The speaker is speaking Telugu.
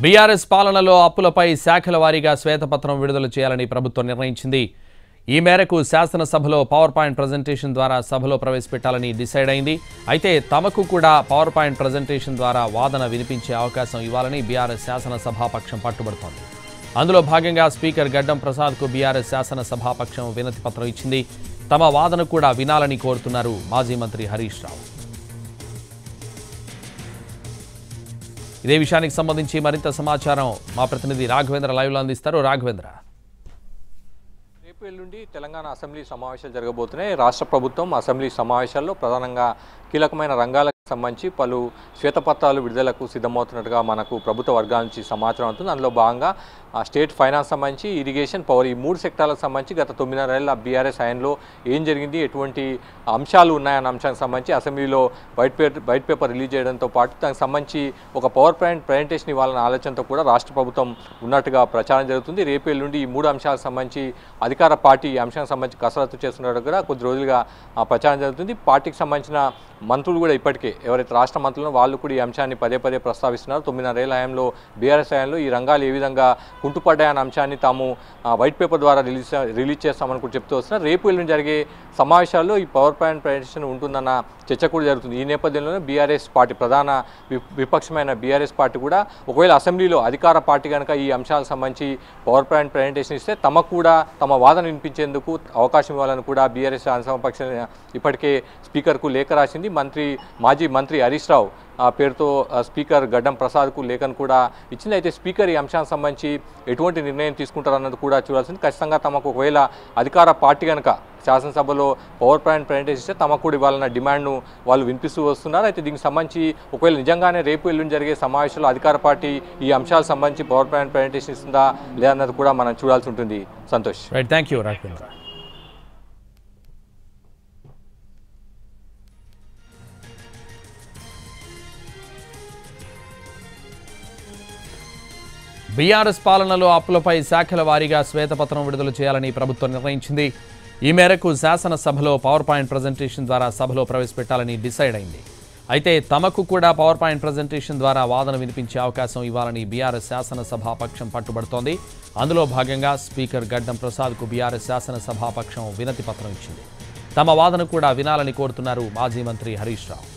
బీఆర్ఎస్ పాలనలో అప్పులపై శాఖల వారీగా శ్వేతపత్రం విడుదల చేయాలని ప్రభుత్వం నిర్ణయించింది. ఈ మేరకు శాసనసభలో పవర్ పాయింట్ ప్రెజెంటేషన్ ద్వారా సభలో ప్రవేశపెట్టాలని డిసైడ్ అయింది. అయితే తమకు కూడా పవర్ పాయింట్ ప్రెజెంటేషన్ ద్వారా వాదన వినిపించే అవకాశం ఇవ్వాలని బీఆర్ఎస్ శాసనసభాపక్షం పట్టుబడుతోంది. అందులో భాగంగా స్పీకర్ గడ్డం ప్రసాద్కు బీఆర్ఎస్ శాసనసభాపక్షం వినతి పత్రం ఇచ్చింది. తమ వాదన కూడా వినాలని కోరుతున్నారు మాజీ మంత్రి హరీష్ రావు. ఇదే విషయానికి సంబంధించి మరింత సమాచారం మా ప్రతినిధి రాఘవేంద్ర లైవ్లో అందిస్తారు. రాఘవేంద్ర, రేపు ఎల్లుండి తెలంగాణ అసెంబ్లీ సమావేశాలు జరగబోతున్నాయి. రాష్ట్ర ప్రభుత్వం అసెంబ్లీ సమావేశాల్లో ప్రధానంగా కీలకమైన రంగాలకు సంబంధించి పలు శ్వేతపత్రాలు విడుదలకు సిద్ధమవుతున్నట్టుగా మనకు ప్రభుత్వ వర్గాల నుంచి సమాచారం అవుతుంది. అందులో భాగంగా స్టేట్ ఫైనాన్స్ సంబంధించి, ఇరిగేషన్, పవర్, ఈ 3 సెక్టార్లకు సంబంధించి గత 9.5 ఏళ్ల బీఆర్ఎస్ హయాంలో ఏం జరిగింది, ఎటువంటి అంశాలు ఉన్నాయన్న అంశానికి సంబంధించి అసెంబ్లీలో వైట్ పేపర్ రిలీజ్ చేయడంతో పాటు దానికి సంబంధించి ఒక పవర్ పాయింట్ ప్రజెంటేషన్ ఇవ్వాలన్న ఆలోచనతో కూడా రాష్ట్ర ప్రభుత్వం ఉన్నట్టుగా ప్రచారం జరుగుతుంది. రేపు ఎల్లుండి ఈ 3 అంశాలకు సంబంధించి అధికార పార్టీ ఈ అంశానికి సంబంధించి కసరత్తు చేస్తున్నట్టు కూడా కొద్ది రోజులుగా ప్రచారం జరుగుతుంది. పార్టీకి సంబంధించిన మంత్రులు కూడా ఇప్పటికే ఎవరైతే రాష్ట్ర మంత్రులు వాళ్ళు కూడా ఈ అంశాన్ని పదే ప్రస్తావిస్తున్నారు. 9.5 ఏళ్ల హయాంలో బీఆర్ఎస్ హయాంలో ఈ రంగాలు ఏ విధంగా కుంటుపడ్డాయన్న అంశాన్ని తాము వైట్ పేపర్ ద్వారా రిలీజ్ చేస్తామని కూడా చెప్తూ వస్తున్నారు. రేపు ఎల్లుండి జరిగే సమావేశాల్లో ఈ పవర్ పాయింట్ ప్రజెంటేషన్ ఉంటుందన్న చర్చ కూడా జరుగుతుంది. ఈ నేపథ్యంలోనే బీఆర్ఎస్ పార్టీ ప్రధాన విపక్షమైన బీఆర్ఎస్ పార్టీ కూడా ఒకవేళ అసెంబ్లీలో అధికార పార్టీ కనుక ఈ అంశాలకు సంబంధించి పవర్ పాయింట్ ప్రజెంటేషన్ ఇస్తే తమకు కూడా తమ వాదన వినిపించేందుకు అవకాశం ఇవ్వాలని కూడా బీఆర్ఎస్ శాసనసభాపక్షం ఇప్పటికే స్పీకర్కు లేఖ రాసింది. మాజీ మంత్రి హరీష్ రావు పేరుతో స్పీకర్ గడ్డం ప్రసాద్కు లేఖను కూడా ఇచ్చింది. అయితే స్పీకర్ ఈ అంశానికి సంబంధించి ఎటువంటి నిర్ణయం తీసుకుంటారన్నది కూడా చూడాల్సింది. ఖచ్చితంగా తమకు ఒకవేళ అధికార పార్టీ కనుక శాసనసభలో పవర్ పాయింట్ ప్రజెంటేషన్ ఇస్తే తమకు కూడా ఇవ్వాలన్న డిమాండ్ను వాళ్ళు వినిపిస్తూ వస్తున్నారు. అయితే దీనికి సంబంధించి ఒకవేళ నిజంగానే రేపు ఎల్లుండి జరిగే సమావేశంలో అధికార పార్టీ ఈ అంశాలకు సంబంధించి పవర్ పాయింట్ ప్రజెంటేషన్ ఇస్తుందా లేదన్నది కూడా మనం చూడాల్సి ఉంటుంది. Santosh. Thank you Raghavendra. BRS పాలనలో అప్పులపై శాఖల వారీగా శ్వేతపత్రం విడుదల చేయాలని ప్రభుత్వం నిర్ణయించింది. ఈ మేరకు శాసనసభలో పవర్ పాయింట్ ప్రజెంటేషన్ ద్వారా సభలో ప్రవేశపెట్టాలని డిసైడ్ అయింది. అయితే తమకు కూడా పవర్ పాయింట్ ప్రజెంటేషన్ ద్వారా వాదన వినిపించే అవకాశం ఇవ్వాలని బీఆర్ఎస్ శాసనసభాపక్షం పట్టుబడుతోంది. అందులో భాగంగా స్పీకర్ గడ్డం ప్రసాద్కు బీఆర్ఎస్ శాసనసభాపక్షం వినతి పత్రం ఇచ్చింది. తమ వాదన కూడా వినాలని కోరుతున్నారు మాజీ మంత్రి హరీష్ రావు.